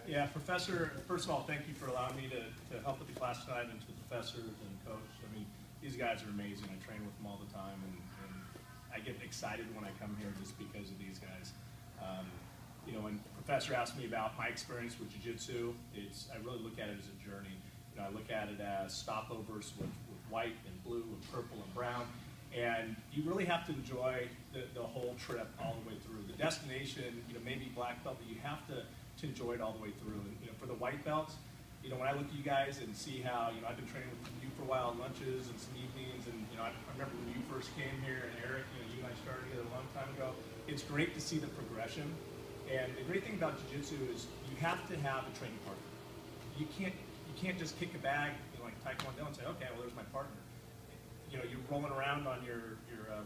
Yeah, Professor, first of all, thank you for allowing me to help with the class tonight, and to the professors and coach. I mean, these guys are amazing. I train with them all the time, and I get excited when I come here just because of these guys. You know, when the professor asked me about my experience with Jiu Jitsu, I really look at it as a journey. You know, I look at it as stopovers with white and blue and purple and brown, and you really have to enjoy the whole trip all the way through. The destination, you know, maybe black belt, but you have to enjoy it all the way through. And you know, for the white belts, you know, when I look at you guys and see how, you know, I've been training with you for a while, lunches and some evenings, and you know, I remember when you first came here, and Eric, you and I started together a long time ago. It's great to see the progression. And the great thing about Jiu Jitsu is you have to have a training partner. You can't just kick a bag, you know, like Taekwondo, and say, okay, well, there's my partner. You know, you're rolling around on your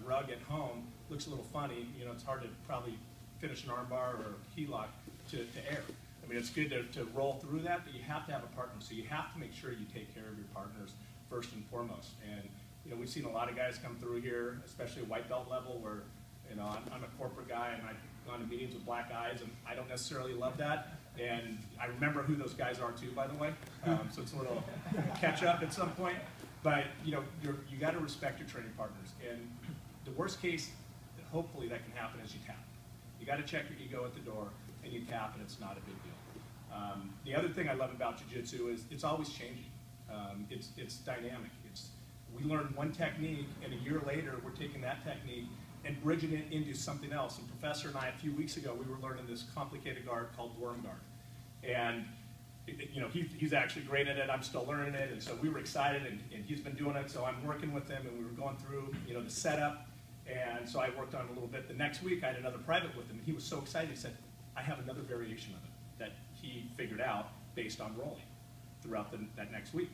rug at home, looks a little funny. You know, it's hard to probably finish an armbar or key lock to air. I mean, it's good to roll through that, but you have to have a partner. So you have to make sure you take care of your partners first and foremost. And you know, we've seen a lot of guys come through here, especially at white belt level, where you know, I'm a corporate guy, and I've gone to meetings with black guys, and I don't necessarily love that. And I remember who those guys are too, by the way. So it's a little catch up at some point. But you know, you got to respect your training partners. And the worst case, hopefully, that can happen is you tap. You got to check your ego at the door, and you tap, and it's not a big deal. The other thing I love about Jiu Jitsu is it's always changing. It's dynamic. We learn one technique, and a year later, we're taking that technique and bridging it into something else. And Professor and I, a few weeks ago, we were learning this complicated guard called worm guard. And you know, he's actually great at it. I'm still learning it, and so we were excited, and he's been doing it. So I'm working with him, and we were going through, you know, the setup. And so I worked on it a little bit. The next week, I had another private with him, and he was so excited. He said, I have another variation of it that he figured out based on rolling throughout that next week.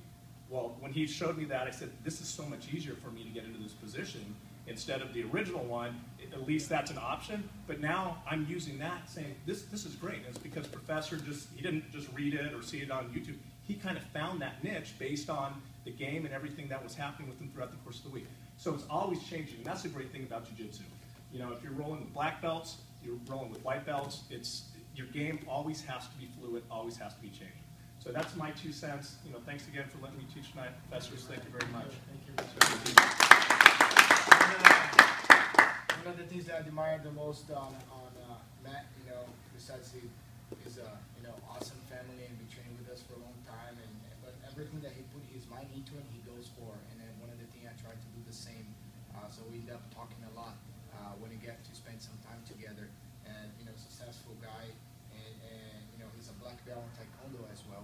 Well, when he showed me that, I said, this is so much easier for me to get into this position. Instead of the original one, at least that's an option. But now I'm using that, saying, this is great. And it's because Professor he didn't just read it or see it on YouTube. He kind of found that niche based on the game and everything that was happening with him throughout the course of the week. So it's always changing. And that's the great thing about Jiu Jitsu. You know, if you're rolling with black belts, you're rolling with white belts, your game always has to be fluid, always has to be changing. So that's my 2 cents. You know, thanks again for letting me teach tonight, professors. Thank you very much. Thank you. One of the things that I admire the most on Matt, you know, besides his you know, awesome family and been training with us for a long time, but everything that he put his mind into it, he goes for. And then one of the things I try to do the same. So we end up talking a lot when we get to spend some time together. And you know, successful guy, and you know, he's a black belt in Taekwondo as well.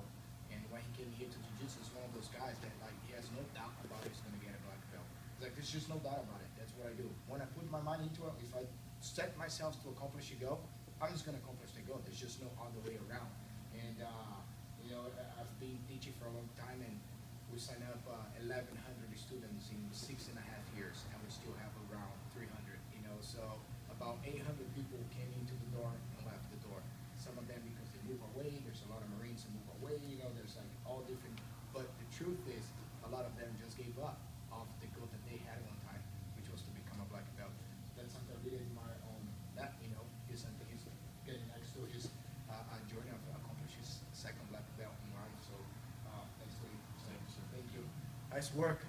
And when he came here to Jiu Jitsu, he's one of those guys that like he has no doubt about he's going to get a black belt. He's like, there's just no doubt about it. That's what I do. When I put my mind into it, if I set myself to accomplish a goal, I'm just going to accomplish the goal. There's just no other way around. And you know, I've been teaching for a long time, and we signed up 1,100 students in 6.5 years, and we still have around 300. You know, so about 800 people came into the door and left the door. Some of them because they move away. There's a lot of Marines who move away. You know, there's like all different. But the truth is, a lot of them just gave up of the goal that they had at one time, which was to become a black belt. That's something I really admire on that. You know, he's getting next to his journey of accomplish his second black belt in life. So that's really thank you. Nice work.